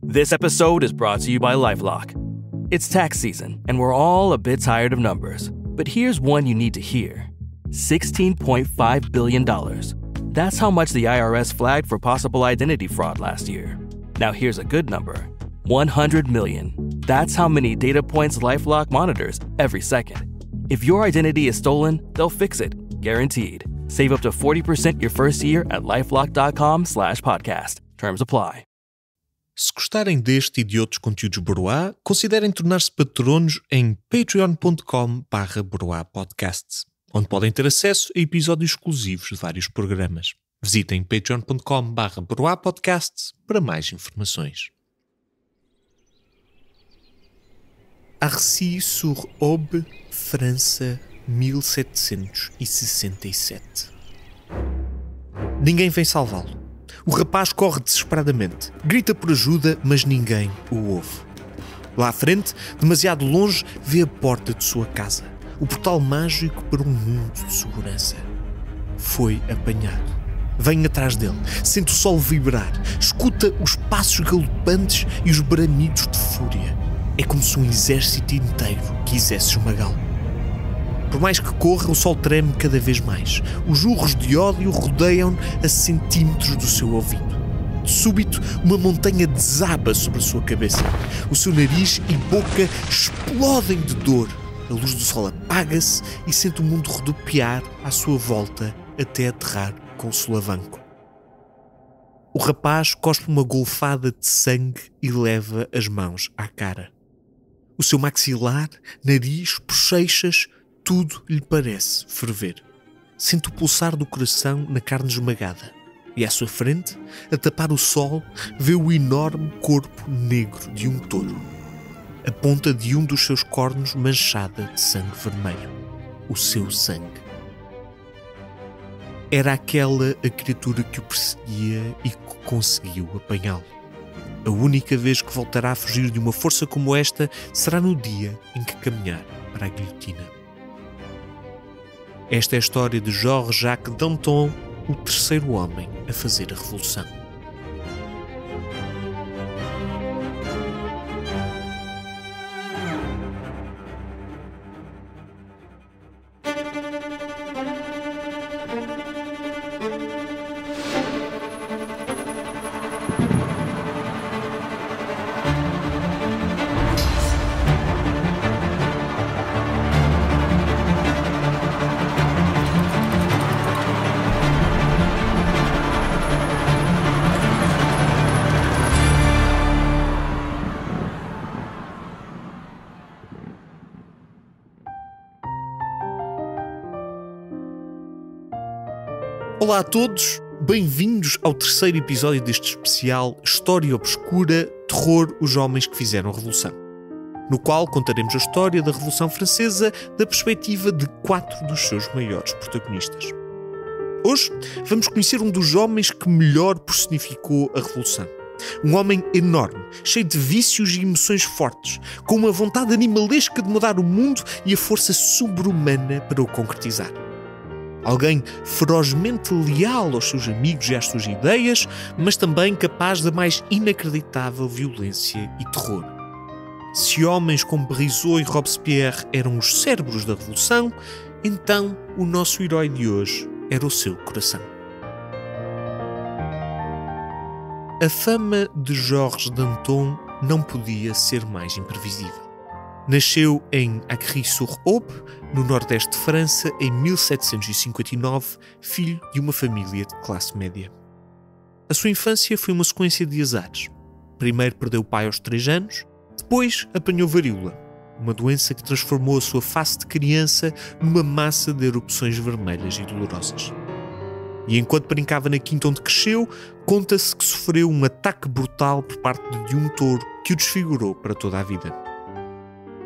This episode is brought to you by LifeLock. It's tax season, and we're all a bit tired of numbers. But here's one you need to hear. $16.5 billion. That's how much the IRS flagged for possible identity fraud last year. Now here's a good number. 100 million. That's how many data points LifeLock monitors every second. If your identity is stolen, they'll fix it. Guaranteed. Save up to 40% your first year at LifeLock.com/podcast. Terms apply. Se gostarem deste e de outros conteúdos Broá, considerem tornar-se patronos em patreon.com/broapodcasts, onde podem ter acesso a episódios exclusivos de vários programas. Visitem patreon.com/broapodcasts para mais informações. Arcis-sur-Aube, França, 1767. Ninguém vem salvá-lo. O rapaz corre desesperadamente, grita por ajuda, mas ninguém o ouve. Lá à frente, demasiado longe, vê a porta de sua casa, o portal mágico para um mundo de segurança. Foi apanhado. Vem atrás dele, sente o sol vibrar, escuta os passos galopantes e os bramidos de fúria. É como se um exército inteiro quisesse esmagá-lo. Por mais que corra, o sol treme cada vez mais. Os urros de ódio rodeiam-no a centímetros do seu ouvido. De súbito, uma montanha desaba sobre a sua cabeça. O seu nariz e boca explodem de dor. A luz do sol apaga-se e sente o mundo rodopiar à sua volta até aterrar com o solavanco. O rapaz cospe uma golfada de sangue e leva as mãos à cara. O seu maxilar, nariz, bochechas, tudo lhe parece ferver. Sente o pulsar do coração na carne esmagada. E à sua frente, a tapar o sol, vê o enorme corpo negro de um touro. A ponta de um dos seus cornos manchada de sangue vermelho. O seu sangue. Era aquela a criatura que o perseguia e que conseguiu apanhá-lo. A única vez que voltará a fugir de uma força como esta será no dia em que caminhar para a guilhotina. Esta é a história de Georges-Jacques Danton, o terceiro homem a fazer a revolução. Olá a todos, bem-vindos ao terceiro episódio deste especial História Obscura, Terror, os Homens que Fizeram a Revolução, no qual contaremos a história da Revolução Francesa da perspectiva de 4 dos seus maiores protagonistas. Hoje vamos conhecer um dos homens que melhor personificou a Revolução. Um homem enorme, cheio de vícios e emoções fortes, com uma vontade animalesca de mudar o mundo e a força sobre-humana para o concretizar. Alguém ferozmente leal aos seus amigos e às suas ideias, mas também capaz da mais inacreditável violência e terror. Se homens como Brisot e Robespierre eram os cérebros da Revolução, então o nosso herói de hoje era o seu coração. A fama de Georges Danton não podia ser mais imprevisível. Nasceu em Acry-sur-Aube, no nordeste de França, em 1759, filho de uma família de classe média. A sua infância foi uma sequência de azares. Primeiro perdeu o pai aos 3 anos, depois apanhou varíola, uma doença que transformou a sua face de criança numa massa de erupções vermelhas e dolorosas. E enquanto brincava na quinta onde cresceu, conta-se que sofreu um ataque brutal por parte de um touro que o desfigurou para toda a vida.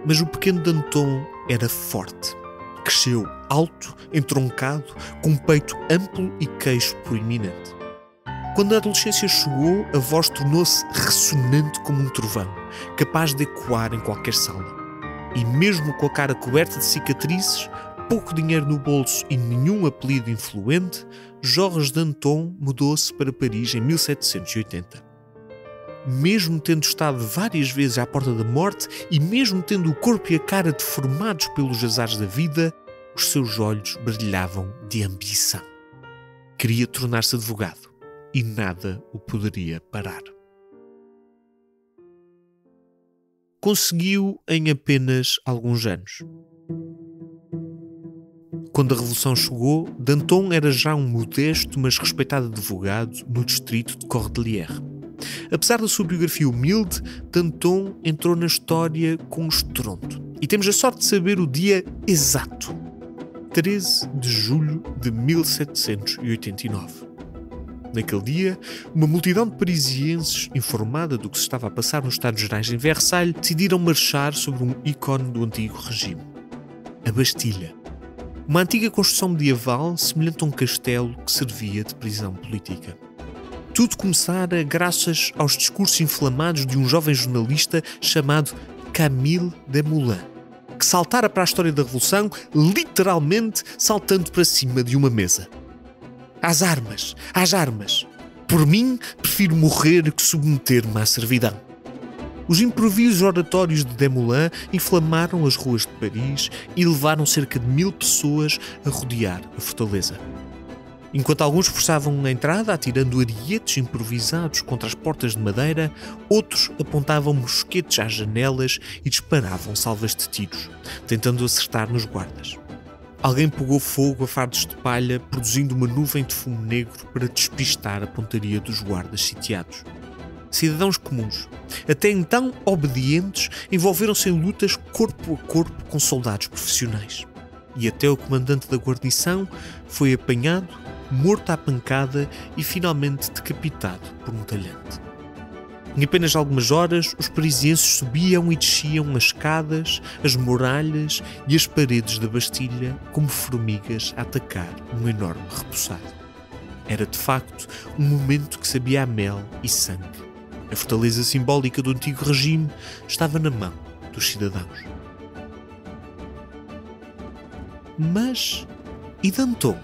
Mas o pequeno Danton era forte. Cresceu alto, entroncado, com um peito amplo e queixo proeminente. Quando a adolescência chegou, a voz tornou-se ressonante como um trovão, capaz de ecoar em qualquer sala. E mesmo com a cara coberta de cicatrizes, pouco dinheiro no bolso e nenhum apelido influente, Georges Danton mudou-se para Paris em 1780. mesmo tendo estado várias vezes à porta da morte e mesmo tendo o corpo e a cara deformados pelos azares da vida, os seus olhos brilhavam de ambição. Queria tornar-se advogado e nada o poderia parar. Conseguiu em apenas alguns anos. Quando a Revolução chegou, Danton era já um modesto mas respeitado advogado no distrito de Cordeliers. Apesar da sua biografia humilde, Danton entrou na história com um estrondo. E temos a sorte de saber o dia exato. 13 de julho de 1789. Naquele dia, uma multidão de parisienses, informada do que se estava a passar nos Estados Gerais em Versalhes, decidiram marchar sobre um ícone do antigo regime. A Bastilha. Uma antiga construção medieval semelhante a um castelo que servia de prisão política. Tudo começara graças aos discursos inflamados de um jovem jornalista chamado Camille Desmoulins, que saltara para a história da Revolução, literalmente saltando para cima de uma mesa. Às armas! Às armas! Por mim, prefiro morrer que submeter-me à servidão. Os improvisos oratórios de Desmoulins inflamaram as ruas de Paris e levaram cerca de 1000 pessoas a rodear a fortaleza. Enquanto alguns forçavam a entrada atirando arietes improvisados contra as portas de madeira, outros apontavam mosquetes às janelas e disparavam salvas de tiros, tentando acertar nos guardas. Alguém pegou fogo a fardos de palha, produzindo uma nuvem de fumo negro para despistar a pontaria dos guardas sitiados. Cidadãos comuns, até então obedientes, envolveram-se em lutas corpo a corpo com soldados profissionais. E até o comandante da guarnição foi apanhado, morto à pancada e finalmente decapitado por um talhante. Em apenas algumas horas, os parisienses subiam e desciam as escadas, as muralhas e as paredes da Bastilha como formigas a atacar um enorme repousado. Era, de facto, um momento que sabia a mel e sangue. A fortaleza simbólica do antigo regime estava na mão dos cidadãos. Mas e Danton?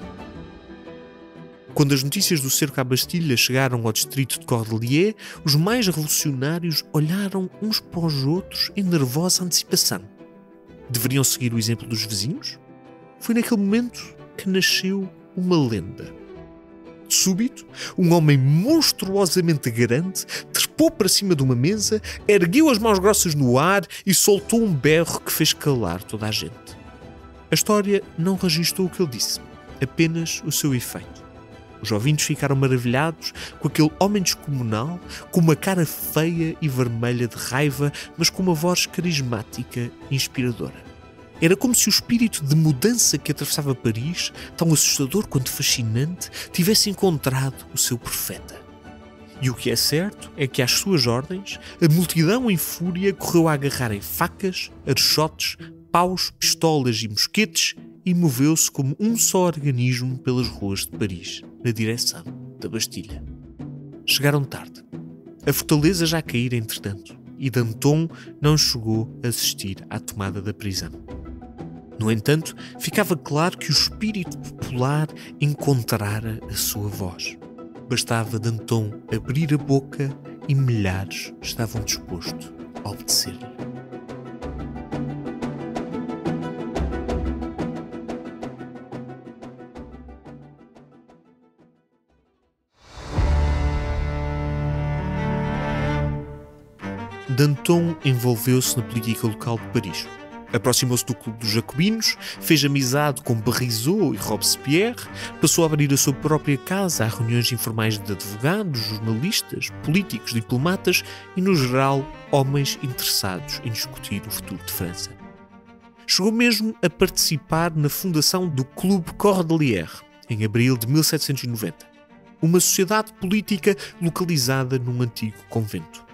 Quando as notícias do cerco à Bastilha chegaram ao distrito de Cordeliers, os mais revolucionários olharam uns para os outros em nervosa antecipação. Deveriam seguir o exemplo dos vizinhos? Foi naquele momento que nasceu uma lenda. De súbito, um homem monstruosamente grande trepou para cima de uma mesa, ergueu as mãos grossas no ar e soltou um berro que fez calar toda a gente. A história não registrou o que ele disse, apenas o seu efeito. Os ouvintes ficaram maravilhados com aquele homem descomunal, com uma cara feia e vermelha de raiva, mas com uma voz carismática e inspiradora. Era como se o espírito de mudança que atravessava Paris, tão assustador quanto fascinante, tivesse encontrado o seu profeta. E o que é certo é que às suas ordens, a multidão em fúria correu a agarrar em facas, archotes, paus, pistolas e mosquetes e moveu-se como um só organismo pelas ruas de Paris, na direção da Bastilha. Chegaram tarde. A fortaleza já caíra entretanto, e Danton não chegou a assistir à tomada da prisão. No entanto, ficava claro que o espírito popular encontrara a sua voz. Bastava Danton abrir a boca e milhares estavam dispostos a obedecer-lhe. Danton envolveu-se na política local de Paris. Aproximou-se do Clube dos Jacobinos, fez amizade com Barrizot e Robespierre, passou a abrir a sua própria casa a reuniões informais de advogados, jornalistas, políticos, diplomatas e, no geral, homens interessados em discutir o futuro de França. Chegou mesmo a participar na fundação do Clube Cordeliers, em abril de 1790, uma sociedade política localizada num antigo convento.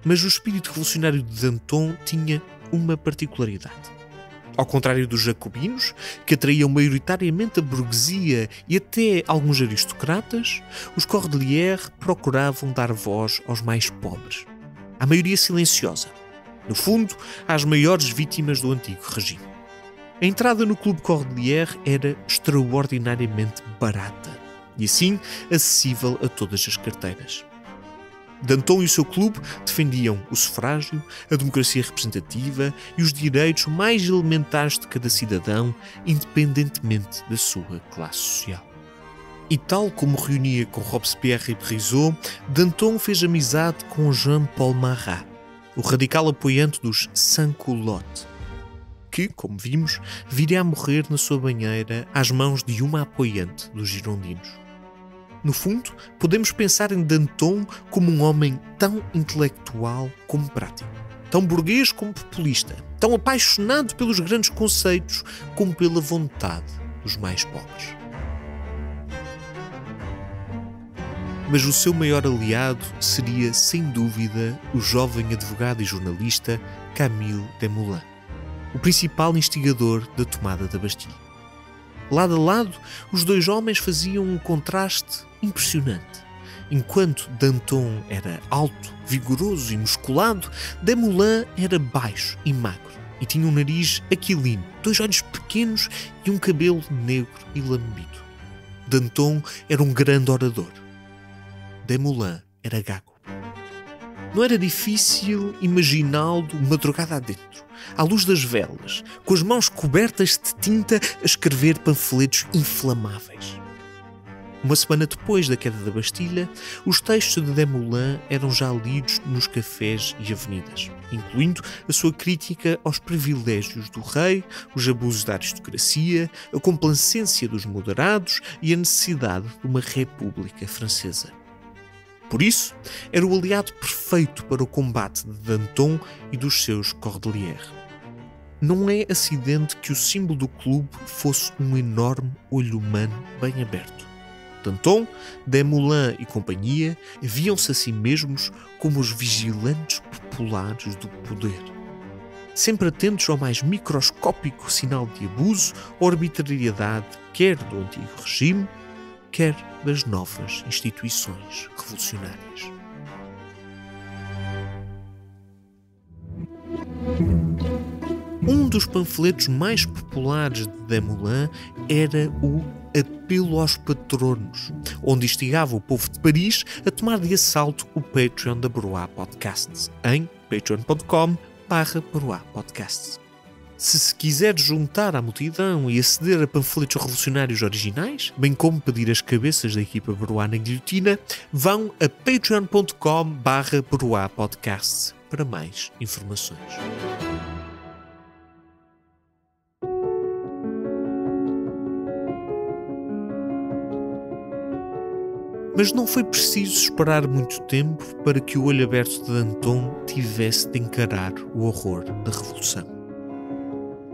Mas o espírito revolucionário de Danton tinha uma particularidade. Ao contrário dos jacobinos, que atraíam maioritariamente a burguesia e até alguns aristocratas, os Cordeliers procuravam dar voz aos mais pobres, à maioria silenciosa, no fundo, às maiores vítimas do antigo regime. A entrada no Clube Cordeliers era extraordinariamente barata e, assim, acessível a todas as carteiras. Danton e o seu clube defendiam o sufrágio, a democracia representativa e os direitos mais elementares de cada cidadão, independentemente da sua classe social. E tal como reunia com Robespierre e Brissot, Danton fez amizade com Jean-Paul Marat, o radical apoiante dos sans-culottes, que, como vimos, viria a morrer na sua banheira às mãos de uma apoiante dos girondinos. No fundo, podemos pensar em Danton como um homem tão intelectual como prático, tão burguês como populista, tão apaixonado pelos grandes conceitos como pela vontade dos mais pobres. Mas o seu maior aliado seria, sem dúvida, o jovem advogado e jornalista Camille Desmoulins, o principal instigador da tomada da Bastilha. Lado a lado, os dois homens faziam um contraste impressionante. Enquanto Danton era alto, vigoroso e musculado, Desmoulins era baixo e magro e tinha um nariz aquilino, 2 olhos pequenos e um cabelo negro e lambido. Danton era um grande orador. Desmoulins era gago. Não era difícil imaginá-lo madrugada adentro, à luz das velas, com as mãos cobertas de tinta a escrever panfletos inflamáveis. Uma semana depois da queda da Bastilha, os textos de Desmoulins eram já lidos nos cafés e avenidas, incluindo a sua crítica aos privilégios do rei, os abusos da aristocracia, a complacência dos moderados e a necessidade de uma república francesa. Por isso, era o aliado perfeito para o combate de Danton e dos seus cordeliers. Não é acidente que o símbolo do clube fosse um enorme olho humano bem aberto. Danton, Desmoulins e companhia viam-se a si mesmos como os vigilantes populares do poder, sempre atentos ao mais microscópico sinal de abuso ou arbitrariedade, quer do antigo regime, quer das novas instituições revolucionárias. Um dos panfletos mais populares de Desmoulins era o Apelo aos Patronos, onde instigava o povo de Paris a tomar de assalto o Patreon da Broá Podcasts, em patreon.com/Broá Podcasts. Se quiseres juntar à multidão e aceder a panfletos revolucionários originais, bem como pedir as cabeças da equipa Broá na guilhotina, vão a patreon.com/Broá Podcasts para mais informações. Mas não foi preciso esperar muito tempo para que o olho aberto de Danton tivesse de encarar o horror da Revolução.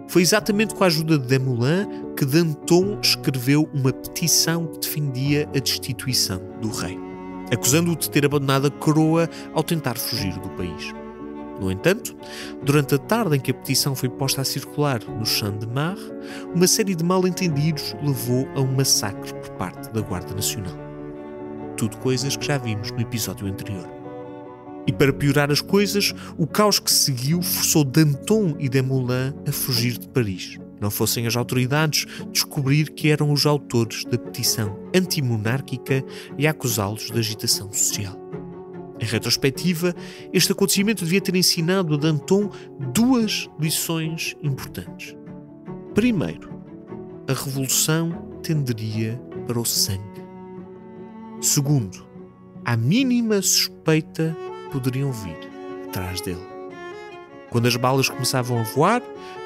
Foi exatamente com a ajuda de Desmoulins que Danton escreveu uma petição que defendia a destituição do rei, acusando-o de ter abandonado a coroa ao tentar fugir do país. No entanto, durante a tarde em que a petição foi posta a circular no Champ-de-Mars, uma série de mal-entendidos levou a um massacre por parte da Guarda Nacional. Tudo coisas que já vimos no episódio anterior. E para piorar as coisas, o caos que seguiu forçou Danton e Desmoulins a fugir de Paris. Não fossem as autoridades descobrir que eram os autores da petição antimonárquica e acusá-los de agitação social. Em retrospectiva, este acontecimento devia ter ensinado a Danton 2 lições importantes. Primeiro, a revolução tenderia para o sangue. Segundo, à mínima suspeita poderiam vir atrás dele. Quando as balas começavam a voar,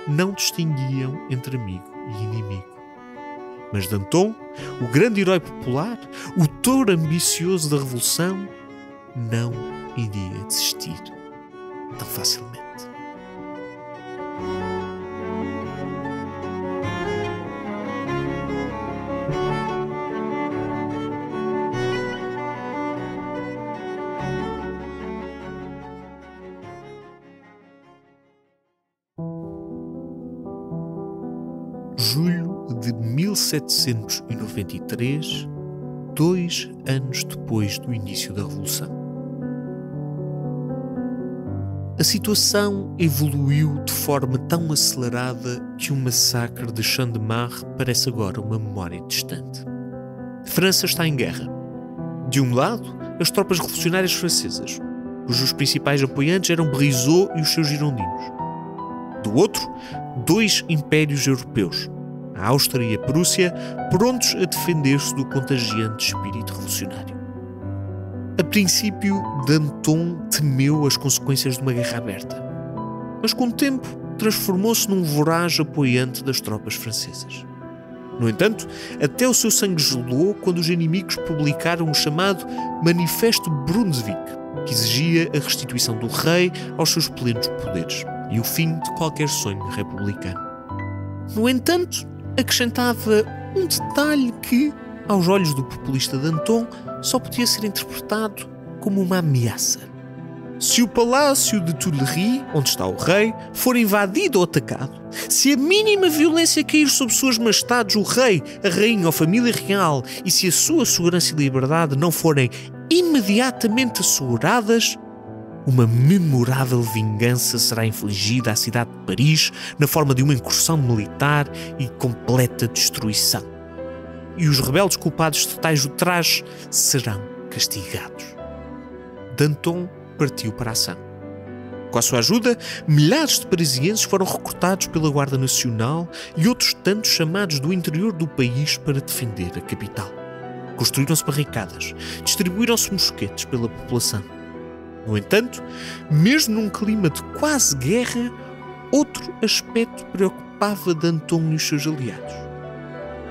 não distinguiam entre amigo e inimigo. Mas Danton, o grande herói popular, o touro ambicioso da Revolução, não iria desistir tão facilmente. Julho de 1793, 2 anos depois do início da Revolução. A situação evoluiu de forma tão acelerada que o massacre de Champ-de-Mars parece agora uma memória distante. A França está em guerra. De um lado, as tropas revolucionárias francesas, cujos principais apoiantes eram Brizot e os seus girondinos. Do outro, 2 impérios europeus, a Áustria e a Prússia, prontos a defender-se do contagiante espírito revolucionário. A princípio, Danton temeu as consequências de uma guerra aberta, mas com o tempo transformou-se num voraz apoiante das tropas francesas. No entanto, até o seu sangue gelou quando os inimigos publicaram o chamado Manifesto Brunswick, que exigia a restituição do rei aos seus plenos poderes e o fim de qualquer sonho republicano. No entanto, acrescentava um detalhe que, aos olhos do populista Danton, só podia ser interpretado como uma ameaça. Se o palácio de Tuileries, onde está o rei, for invadido ou atacado, se a mínima violência cair sobre suas majestades, o rei, a rainha ou a família real, e se a sua segurança e liberdade não forem imediatamente asseguradas, uma memorável vingança será infligida à cidade de Paris na forma de uma incursão militar e completa destruição. E os rebeldes culpados de tais ultrajes serão castigados. Danton partiu para a ação. Com a sua ajuda, milhares de parisienses foram recrutados pela Guarda Nacional e outros tantos chamados do interior do país para defender a capital. Construíram-se barricadas, distribuíram-se mosquetes pela população. No entanto, mesmo num clima de quase guerra, outro aspecto preocupava Danton e os seus aliados: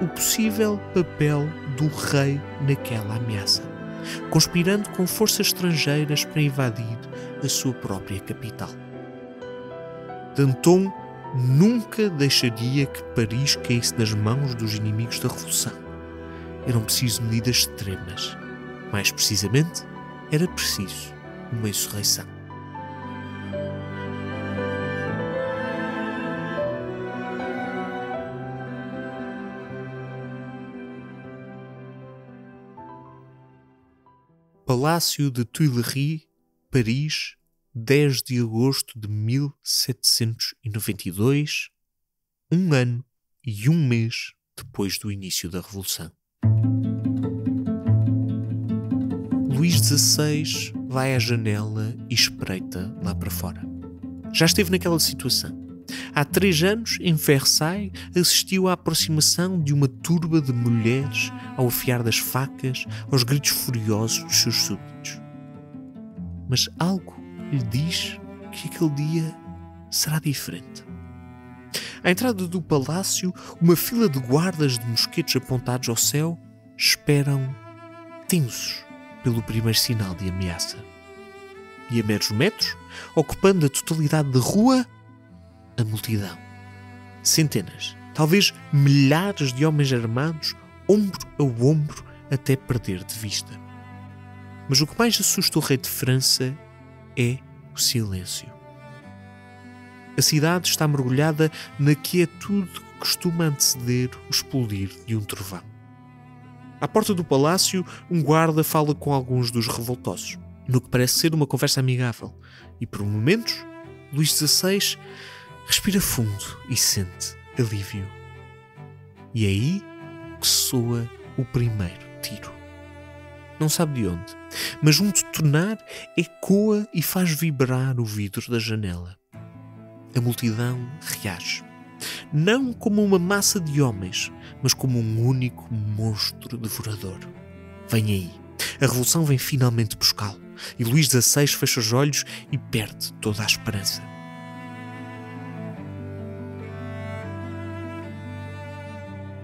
o possível papel do rei naquela ameaça, conspirando com forças estrangeiras para invadir a sua própria capital. Danton nunca deixaria que Paris caísse nas mãos dos inimigos da Revolução. Eram precisas medidas extremas. Mais precisamente, era preciso uma insurreição. Palácio de Tuileries, Paris, 10 de agosto de 1792, 1 ano e 1 mês depois do início da Revolução. Luís XVI vai à janela e espreita lá para fora. Já esteve naquela situação. Há 3 anos, em Versailles, assistiu à aproximação de uma turba de mulheres ao afiar das facas, aos gritos furiosos dos seus súbditos. Mas algo lhe diz que aquele dia será diferente. À entrada do palácio, uma fila de guardas de mosquetes apontados ao céu esperam tensos pelo primeiro sinal de ameaça. E a meros metros, ocupando a totalidade da rua, a multidão. Centenas, talvez milhares de homens armados, ombro a ombro, até perder de vista. Mas o que mais assusta o rei de França é o silêncio. A cidade está mergulhada na quietude que costuma anteceder o explodir de um trovão. À porta do palácio, um guarda fala com alguns dos revoltosos, no que parece ser uma conversa amigável, e por momentos, Luís XVI respira fundo e sente alívio. E é aí que soa o primeiro tiro. Não sabe de onde, mas um detonar ecoa e faz vibrar o vidro da janela. A multidão reage. Não como uma massa de homens, mas como um único monstro devorador. Vem aí. A revolução vem finalmente buscá-lo. E Luís XVI fecha os olhos e perde toda a esperança.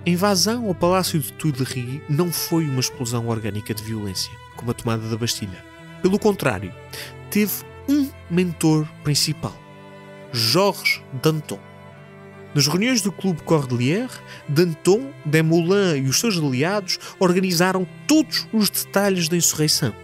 A invasão ao Palácio de Tuileries não foi uma explosão orgânica de violência, como a tomada da Bastilha. Pelo contrário, teve um mentor principal: Georges Danton. Nas reuniões do Clube Cordelier, Danton, Desmoulins e os seus aliados organizaram todos os detalhes da insurreição: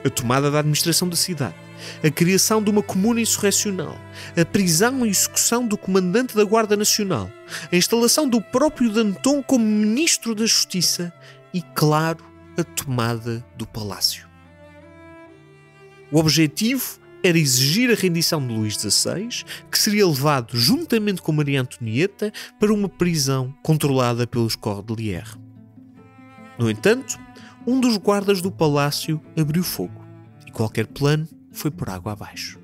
a tomada da administração da cidade, a criação de uma comuna insurrecional, a prisão e execução do comandante da Guarda Nacional, a instalação do próprio Danton como ministro da Justiça e, claro, a tomada do palácio. O objetivo era exigir a rendição de Luís XVI, que seria levado, juntamente com Maria Antonieta, para uma prisão controlada pelos Cordelier. No entanto, um dos guardas do palácio abriu fogo e qualquer plano foi por água abaixo.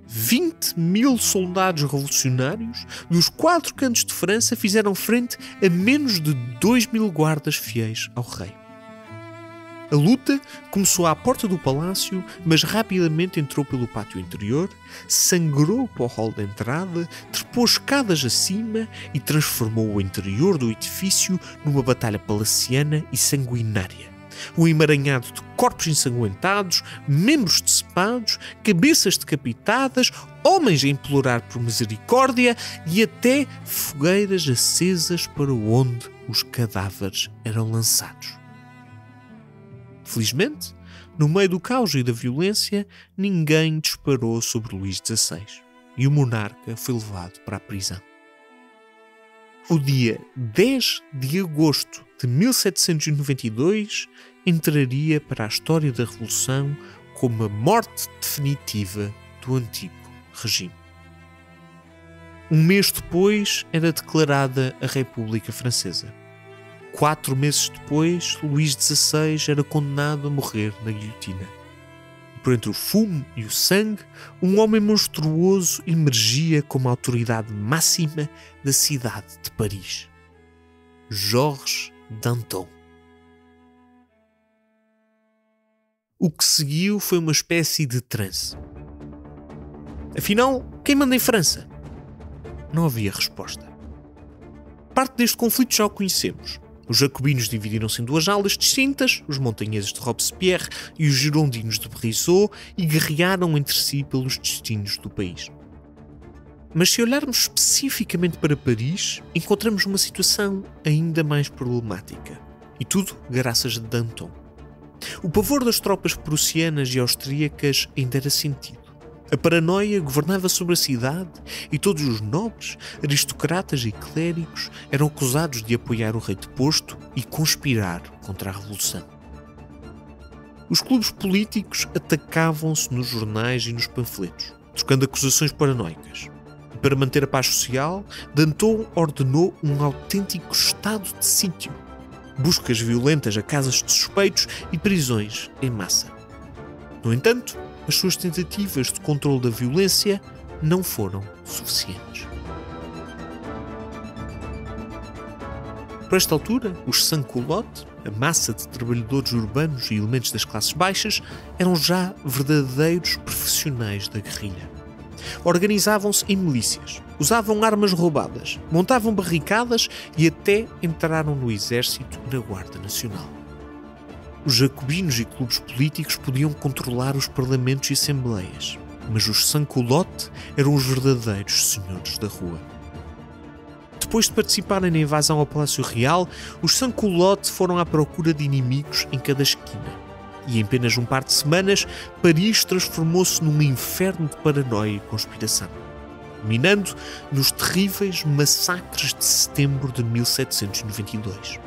20.000 soldados revolucionários dos 4 cantos de França fizeram frente a menos de 2.000 guardas fiéis ao rei. A luta começou à porta do palácio, mas rapidamente entrou pelo pátio interior, sangrou para o hall de entrada, trepou escadas acima e transformou o interior do edifício numa batalha palaciana e sanguinária. Um emaranhado de corpos ensanguentados, membros decepados, cabeças decapitadas, homens a implorar por misericórdia e até fogueiras acesas para onde os cadáveres eram lançados. Felizmente, no meio do caos e da violência, ninguém disparou sobre Luís XVI e o monarca foi levado para a prisão. O dia 10 de agosto de 1792 entraria para a história da Revolução como a morte definitiva do antigo regime. Um mês depois era declarada a República Francesa. 4 meses depois, Luís XVI era condenado a morrer na guilhotina. E por entre o fumo e o sangue, um homem monstruoso emergia como a autoridade máxima da cidade de Paris. Georges Danton. O que seguiu foi uma espécie de transe. Afinal, quem manda em França? Não havia resposta. Parte deste conflito já o conhecemos. Os jacobinos dividiram-se em 2 alas distintas, os montanheses de Robespierre e os girondinos de Brissot, e guerrearam entre si pelos destinos do país. Mas se olharmos especificamente para Paris, encontramos uma situação ainda mais problemática. E tudo graças a Danton. O pavor das tropas prussianas e austríacas ainda era sentido. A paranoia governava sobre a cidade e todos os nobres, aristocratas e clérigos eram acusados de apoiar o rei deposto e conspirar contra a revolução. Os clubes políticos atacavam-se nos jornais e nos panfletos, trocando acusações paranoicas. E para manter a paz social, Danton ordenou um autêntico estado de sítio, buscas violentas a casas de suspeitos e prisões em massa. No entanto, as suas tentativas de controle da violência não foram suficientes. Por esta altura, os sans-culottes, a massa de trabalhadores urbanos e elementos das classes baixas, eram já verdadeiros profissionais da guerrilha. Organizavam-se em milícias, usavam armas roubadas, montavam barricadas e até entraram no exército e na Guarda Nacional. Os jacobinos e clubes políticos podiam controlar os parlamentos e assembleias, mas os sans-culottes eram os verdadeiros senhores da rua. Depois de participarem na invasão ao Palácio Real, os sans-culottes foram à procura de inimigos em cada esquina. E em apenas um par de semanas, Paris transformou-se num inferno de paranoia e conspiração, culminando nos terríveis massacres de setembro de 1792.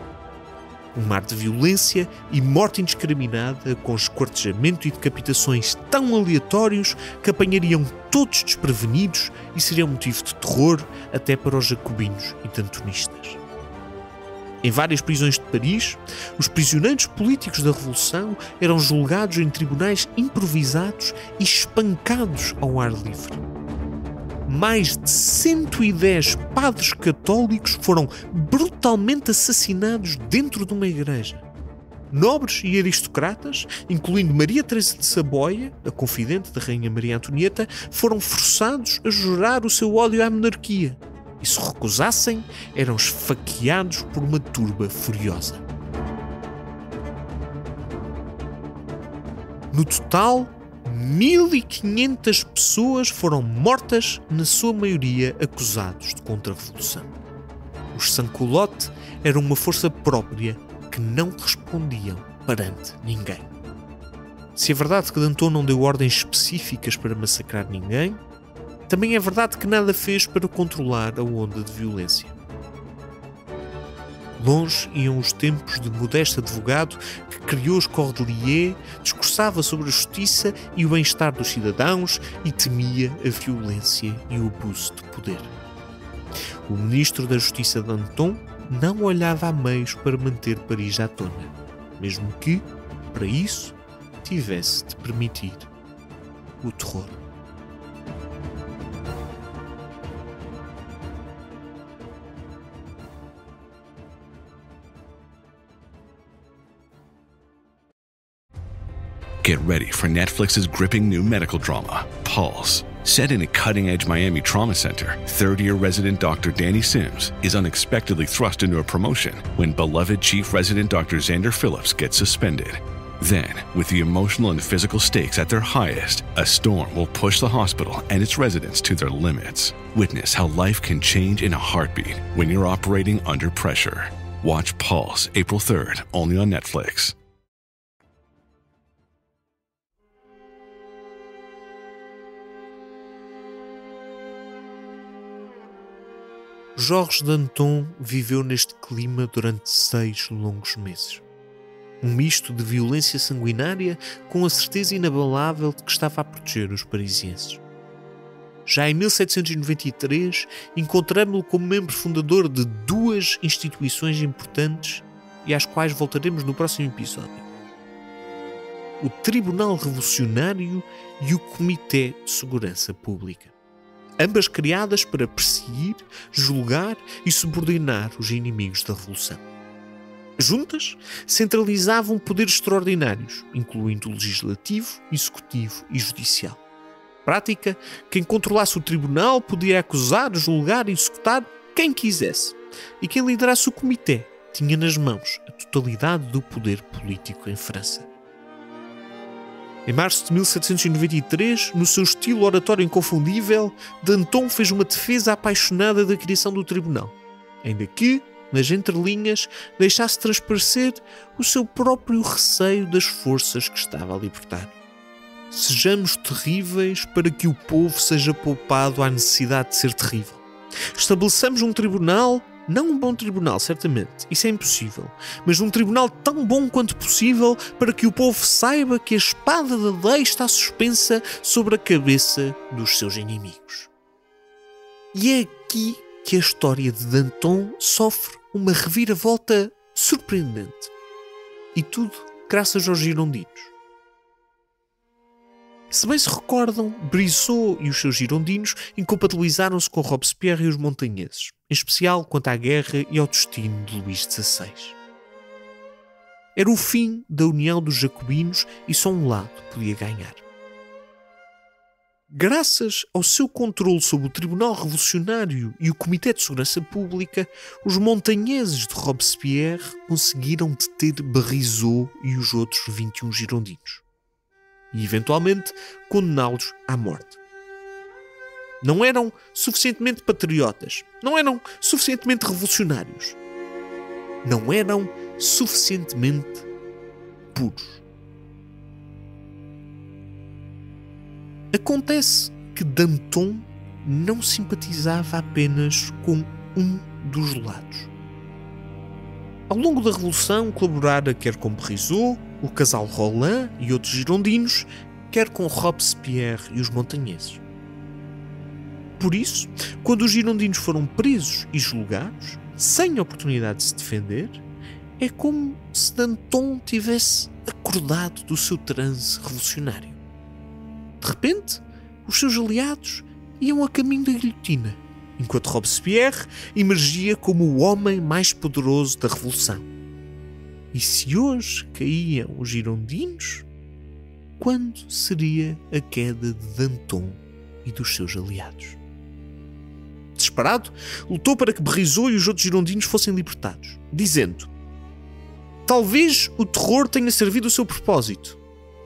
Um mar de violência e morte indiscriminada, com esquartejamento e decapitações tão aleatórios que apanhariam todos desprevenidos e seriam motivo de terror até para os jacobinos e dantonistas. Em várias prisões de Paris, os prisioneiros políticos da Revolução eram julgados em tribunais improvisados e espancados ao ar livre. Mais de 110 padres católicos foram brutalmente assassinados dentro de uma igreja. Nobres e aristocratas, incluindo Maria Teresa de Saboia, a confidente da Rainha Maria Antonieta, foram forçados a jurar o seu ódio à monarquia. E se recusassem, eram esfaqueados por uma turba furiosa. No total, 1.500 pessoas foram mortas, na sua maioria acusados de contra-revolução. Os sans-culottes eram uma força própria que não respondiam perante ninguém. Se é verdade que Danton não deu ordens específicas para massacrar ninguém, também é verdade que nada fez para controlar a onda de violência. Longe iam os tempos de modesto advogado que criou os Cordeliers, discursava sobre a justiça e o bem-estar dos cidadãos e temia a violência e o abuso de poder. O ministro da Justiça Danton não olhava a meios para manter Paris à tona. mesmo que, para isso, tivesse de permitir o terror. Get ready for Netflix's gripping new medical drama, Pulse. Set in a cutting-edge Miami trauma center, third-year resident Dr. Danny Sims is unexpectedly thrust into a promotion when beloved chief resident Dr. Xander Phillips gets suspended. Then, with the emotional and physical stakes at their highest, a storm will push the hospital and its residents to their limits. Witness how life can change in a heartbeat when you're operating under pressure. Watch Pulse April 3rd, only on Netflix. Georges Danton viveu neste clima durante 6 longos meses. Um misto de violência sanguinária com a certeza inabalável de que estava a proteger os parisienses. Já em 1793, encontramos-lo como membro fundador de 2 instituições importantes e às quais voltaremos no próximo episódio: o Tribunal Revolucionário e o Comitê de Segurança Pública. Ambas criadas para perseguir, julgar e subordinar os inimigos da Revolução. Juntas, centralizavam poderes extraordinários, incluindo o legislativo, executivo e judicial. Prática, quem controlasse o tribunal podia acusar, julgar e executar quem quisesse. E quem liderasse o comitê tinha nas mãos a totalidade do poder político em França. Em março de 1793, no seu estilo oratório inconfundível, Danton fez uma defesa apaixonada da criação do tribunal, ainda que, nas entrelinhas, deixasse transparecer o seu próprio receio das forças que estava a libertar. Sejamos terríveis para que o povo seja poupado à necessidade de ser terrível. Estabeleçamos um tribunal, não um bom tribunal, certamente, isso é impossível, mas um tribunal tão bom quanto possível para que o povo saiba que a espada da lei está suspensa sobre a cabeça dos seus inimigos. E é aqui que a história de Danton sofre uma reviravolta surpreendente. E tudo graças aos girondinos. Se bem se recordam, Brissot e os seus girondinos incompatibilizaram-se com Robespierre e os montanheses, em especial quanto à guerra e ao destino de Luís XVI. Era o fim da união dos jacobinos e só um lado podia ganhar. Graças ao seu controle sobre o Tribunal Revolucionário e o Comitê de Segurança Pública, os montanheses de Robespierre conseguiram deter Brissot e os outros 21 girondinos. E, eventualmente, condená-los à morte. Não eram suficientemente patriotas. Não eram suficientemente revolucionários. Não eram suficientemente puros. Acontece que Danton não simpatizava apenas com um dos lados. Ao longo da Revolução, colaborara quer com Brissot, o casal Roland e outros girondinos, quer com Robespierre e os montanheses. Por isso, quando os girondinos foram presos e julgados, sem oportunidade de se defender, é como se Danton tivesse acordado do seu transe revolucionário. De repente, os seus aliados iam a caminho da guilhotina, enquanto Robespierre emergia como o homem mais poderoso da Revolução. E se hoje caíam os girondinos, quando seria a queda de Danton e dos seus aliados? Desesperado, lutou para que Brissot e os outros girondinos fossem libertados, dizendo: talvez o terror tenha servido o seu propósito,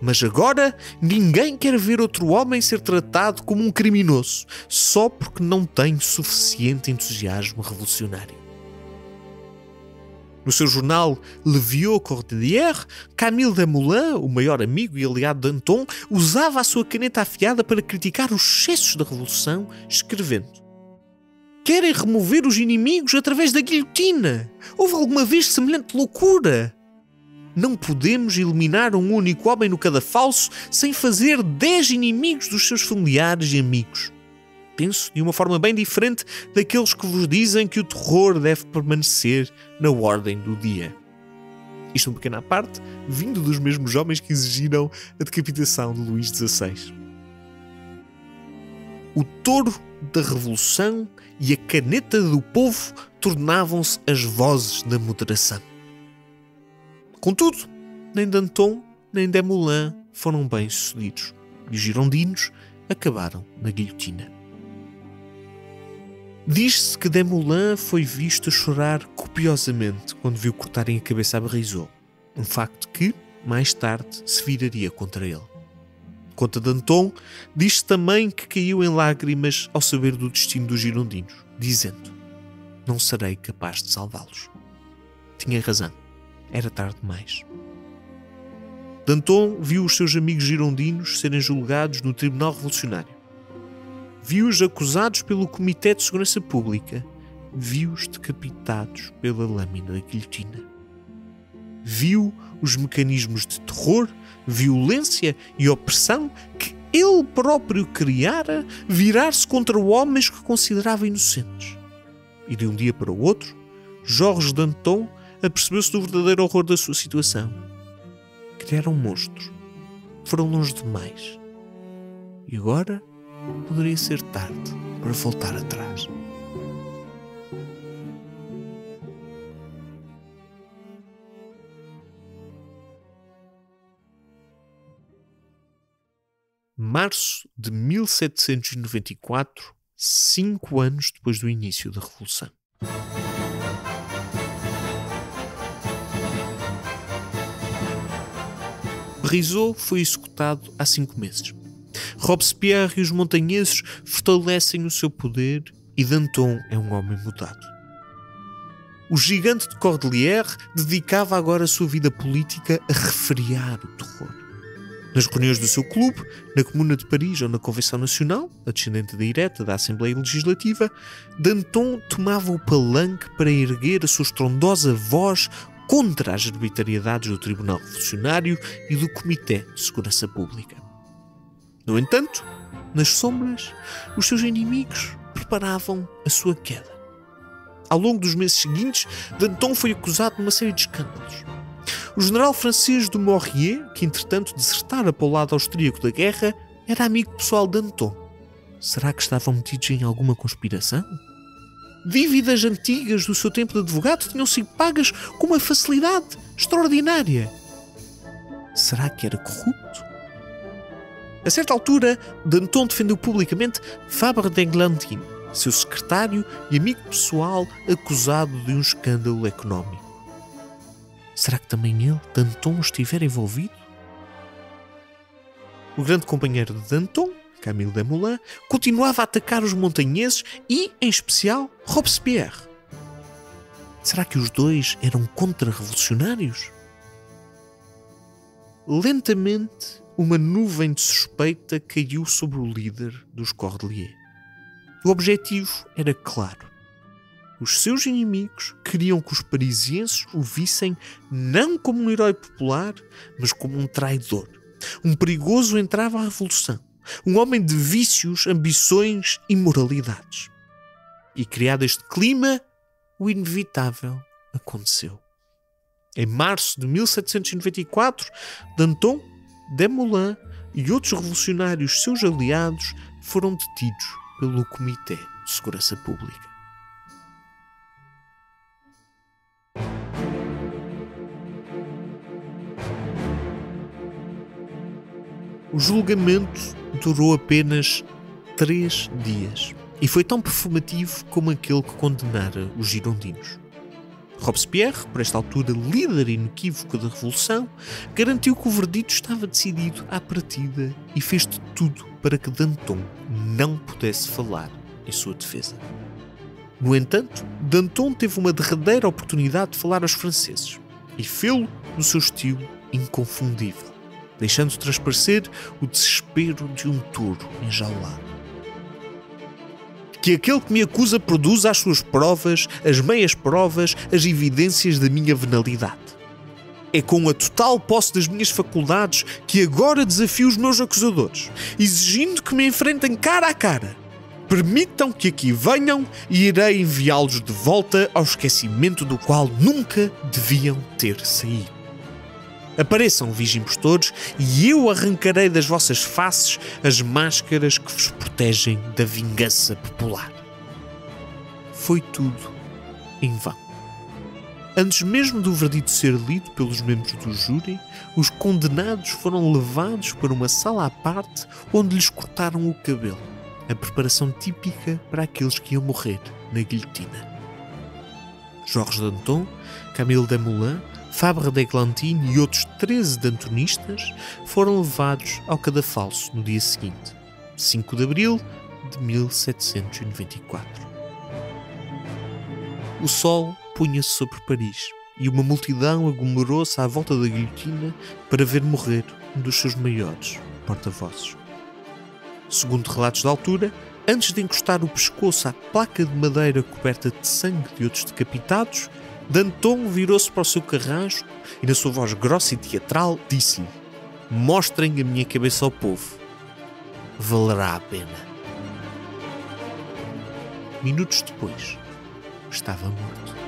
mas agora ninguém quer ver outro homem ser tratado como um criminoso só porque não tem suficiente entusiasmo revolucionário. No seu jornal Le Vieux Cordelier, Camille Desmoulins, o maior amigo e aliado de Danton, usava a sua caneta afiada para criticar os excessos da Revolução, escrevendo: querem remover os inimigos através da guilhotina. Houve alguma vez semelhante loucura? Não podemos eliminar um único homem no cadafalso sem fazer 10 inimigos dos seus familiares e amigos. Penso de uma forma bem diferente daqueles que vos dizem que o terror deve permanecer na ordem do dia. Isto um pequeno à parte, vindo dos mesmos homens que exigiram a decapitação de Luís XVI. O touro da revolução e a caneta do povo tornavam-se as vozes da moderação. Contudo, nem Danton nem Desmoulins foram bem-sucedidos e os girondinos acabaram na guilhotina. Diz-se que Desmoulins foi visto a chorar copiosamente quando viu cortarem a cabeça a Brisot, um facto que, mais tarde, se viraria contra ele. Quanto a Danton, diz-se também que caiu em lágrimas ao saber do destino dos girondinos, dizendo: "Não serei capaz de salvá-los." Tinha razão, era tarde demais. Danton viu os seus amigos girondinos serem julgados no Tribunal Revolucionário. Viu-os acusados pelo Comitê de Segurança Pública. Viu-os decapitados pela lâmina da guilhotina. Viu os mecanismos de terror, violência e opressão que ele próprio criara virar-se contra homens que considerava inocentes. E de um dia para o outro, Georges Danton apercebeu-se do verdadeiro horror da sua situação. Criaram monstros. Foram longe demais. E agora poderia ser tarde para voltar atrás. Março de 1794, 5 anos depois do início da Revolução. Brisot foi executado há 5 meses. Robespierre e os montanheses fortalecem o seu poder e Danton é um homem mudado. O gigante de Cordeliers dedicava agora a sua vida política a refrear o terror. Nas reuniões do seu clube, na Comuna de Paris ou na Convenção Nacional, a descendente direta da Assembleia Legislativa, Danton tomava o palanque para erguer a sua estrondosa voz contra as arbitrariedades do Tribunal Revolucionário e do Comitê de Segurança Pública. No entanto, nas sombras, os seus inimigos preparavam a sua queda. Ao longo dos meses seguintes, Danton foi acusado de uma série de escândalos. O general francês de Maurier, que entretanto desertara para o lado austríaco da guerra, era amigo pessoal de Danton. Será que estavam metidos em alguma conspiração? Dívidas antigas do seu tempo de advogado tinham sido pagas com uma facilidade extraordinária. Será que era corrupto? A certa altura, Danton defendeu publicamente Fabre d'Églantine, seu secretário e amigo pessoal acusado de um escândalo económico. Será que também ele, Danton, estivera envolvido? O grande companheiro de Danton, Camille Desmoulins, continuava a atacar os montanheses e, em especial, Robespierre. Será que os dois eram contra-revolucionários? Lentamente, uma nuvem de suspeita caiu sobre o líder dos Cordeliers. O objetivo era claro. Os seus inimigos queriam que os parisienses o vissem não como um herói popular, mas como um traidor. Um perigoso entrava à revolução. Um homem de vícios, ambições e moralidades. E criado este clima, o inevitável aconteceu. Em março de 1794, Danton, Desmoulins e outros revolucionários seus aliados foram detidos pelo Comitê de Segurança Pública. O julgamento durou apenas 3 dias e foi tão performativo como aquele que condenara os girondinos. Robespierre, por esta altura líder inequívoco da Revolução, garantiu que o verdito estava decidido à partida e fez de tudo para que Danton não pudesse falar em sua defesa. No entanto, Danton teve uma derradeira oportunidade de falar aos franceses e fê-lo no seu estilo inconfundível, deixando transparecer o desespero de um touro enjaulado. Que aquele que me acusa produza as suas provas, as meias provas, as evidências da minha venalidade. É com a total posse das minhas faculdades que agora desafio os meus acusadores, exigindo que me enfrentem cara a cara. Permitam que aqui venham e irei enviá-los de volta ao esquecimento do qual nunca deviam ter saído. Apareçam, vigia-impostores, e eu arrancarei das vossas faces as máscaras que vos protegem da vingança popular. Foi tudo em vão. Antes mesmo do verdito ser lido pelos membros do júri, os condenados foram levados para uma sala à parte onde lhes cortaram o cabelo, a preparação típica para aqueles que iam morrer na guilhotina. Jorge Danton, Camille Desmoulins, Fabre d'Églantine e outros 13 dantonistas foram levados ao cadafalso no dia seguinte, 5 de abril de 1794. O sol punha-se sobre Paris e uma multidão aglomerou-se à volta da guilhotina para ver morrer um dos seus maiores porta-vozes. Segundo relatos da altura, antes de encostar o pescoço à placa de madeira coberta de sangue de outros decapitados, Danton virou-se para o seu carrasco e, na sua voz grossa e teatral, disse-lhe: "Mostrem a minha cabeça ao povo. Valerá a pena." Minutos depois, estava morto.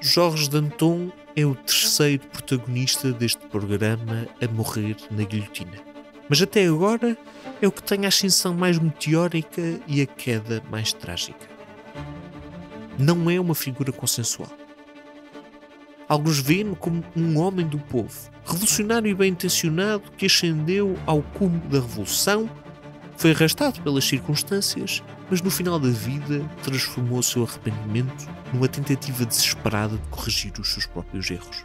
Jorge Danton é o terceiro protagonista deste programa a morrer na guilhotina. Mas até agora é o que tem a ascensão mais meteórica e a queda mais trágica. Não é uma figura consensual. Alguns veem-no como um homem do povo, revolucionário e bem-intencionado que ascendeu ao cume da revolução, foi arrastado pelas circunstâncias, mas no final da vida transformou o seu arrependimento numa tentativa desesperada de corrigir os seus próprios erros.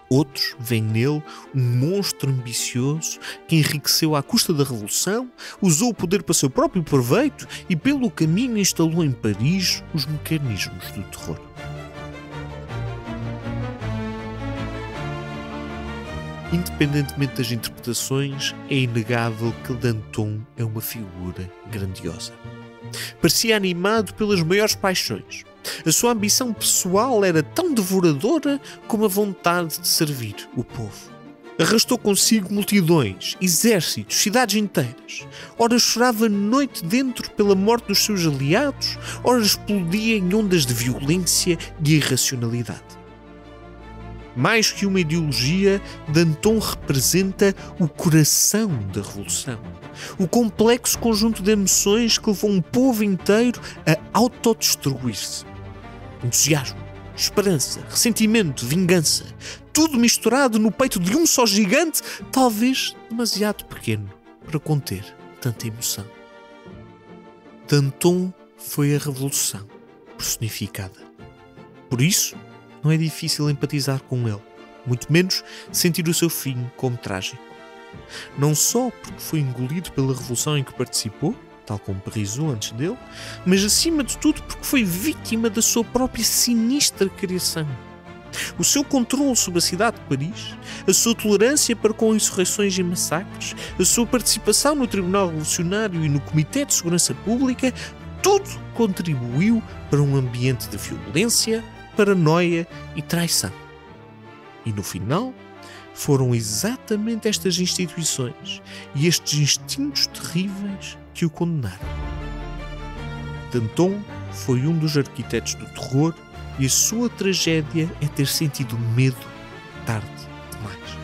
Outros veem nele um monstro ambicioso que enriqueceu à custa da revolução, usou o poder para seu próprio proveito e pelo caminho instalou em Paris os mecanismos do terror. Independentemente das interpretações, é inegável que Danton é uma figura grandiosa. Parecia animado pelas maiores paixões. A sua ambição pessoal era tão devoradora como a vontade de servir o povo. Arrastou consigo multidões, exércitos, cidades inteiras. Ora chorava noite dentro pela morte dos seus aliados, ora explodia em ondas de violência e irracionalidade. Mais que uma ideologia, Danton representa o coração da revolução. O complexo conjunto de emoções que levou um povo inteiro a autodestruir-se. Entusiasmo, esperança, ressentimento, vingança. Tudo misturado no peito de um só gigante, talvez demasiado pequeno para conter tanta emoção. Danton foi a revolução personificada. Por isso, não é difícil empatizar com ele, muito menos sentir o seu fim como trágico. Não só porque foi engolido pela revolução em que participou, tal como Parisot antes dele, mas acima de tudo porque foi vítima da sua própria sinistra criação. O seu controle sobre a cidade de Paris, a sua tolerância para com insurreições e massacres, a sua participação no Tribunal Revolucionário e no Comitê de Segurança Pública, tudo contribuiu para um ambiente de violência, paranoia e traição. E no final, foram exatamente estas instituições e estes instintos terríveis que o condenaram. Danton foi um dos arquitetos do terror e a sua tragédia é ter sentido medo tarde demais.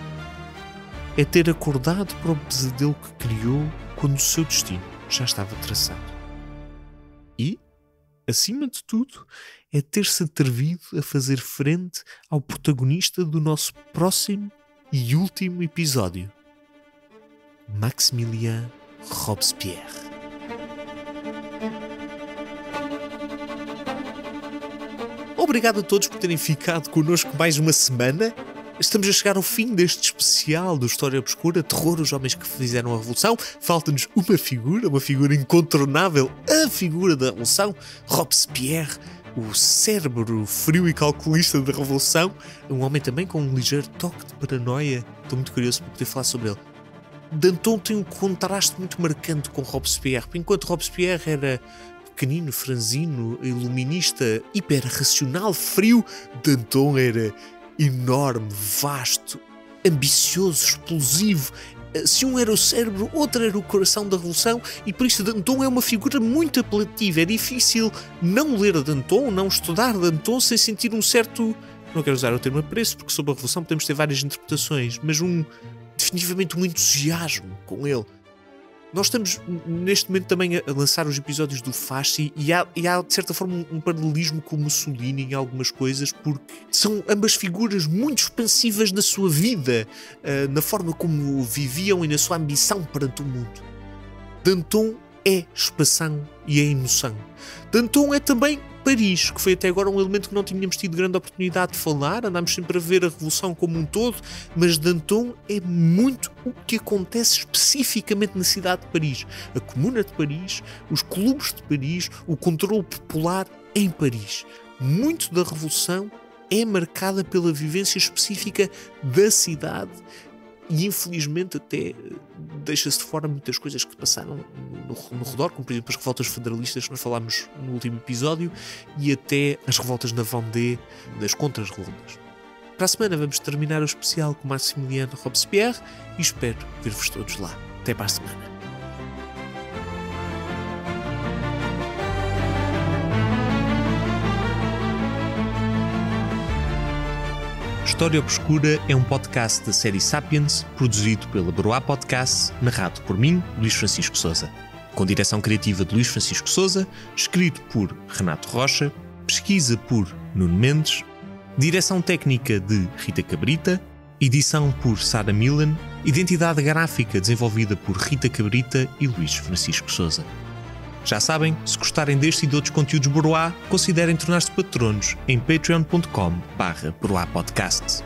É ter acordado para o pesadelo que criou quando o seu destino já estava traçado. E, acima de tudo, é ter-se atrevido a fazer frente ao protagonista do nosso próximo e último episódio, Maximilien Robespierre. Obrigado a todos por terem ficado connosco mais uma semana. Estamos a chegar ao fim deste especial do História Obscura, Terror, os homens que fizeram a Revolução. Falta-nos uma figura incontornável, a figura da Revolução, Robespierre, o cérebro frio e calculista da Revolução, um homem também com um ligeiro toque de paranoia. Estou muito curioso por poder falar sobre ele. Danton tem um contraste muito marcante com Robespierre. Enquanto Robespierre era pequenino, franzino, iluminista, hiper-racional, frio, Danton era enorme, vasto, ambicioso, explosivo. Se um era o cérebro, outro era o coração da revolução, e por isso Danton é uma figura muito apelativa. É difícil não ler Danton, não estudar Danton sem sentir um certo, não quero usar o termo apreço, porque sobre a revolução podemos ter várias interpretações, mas definitivamente um entusiasmo com ele. Nós estamos neste momento também a lançar os episódios do Fasci e há de certa forma um paralelismo com Mussolini em algumas coisas, porque são ambas figuras muito expansivas na sua vida, na forma como viviam e na sua ambição perante o mundo. Danton é expansão e é emoção. Danton é também Paris, que foi até agora um elemento que não tínhamos tido grande oportunidade de falar. Andámos sempre a ver a Revolução como um todo, mas Danton é muito o que acontece especificamente na cidade de Paris. A Comuna de Paris, os clubes de Paris, o controle popular em Paris. Muito da Revolução é marcada pela vivência específica da cidade e infelizmente até deixa-se de fora muitas coisas que passaram no redor, como por exemplo as revoltas federalistas que nós falámos no último episódio e até as revoltas na Vendée das contras-revoltas. Para a semana vamos terminar o especial com Maximilien Robespierre e espero ver-vos todos lá. Até para a semana. História Obscura é um podcast da série Sapiens, produzido pela Broá Podcasts, narrado por mim, Luís Francisco Sousa. Com direção criativa de Luís Francisco Sousa, escrito por Renato Rocha, pesquisa por Nuno Mendes, direção técnica de Rita Cabrita, edição por Sara Milan, identidade gráfica desenvolvida por Rita Cabrita e Luís Francisco Sousa. Já sabem, se gostarem deste e de outros conteúdos Broá, considerem tornar-se patronos em patreon.com/broapodcasts.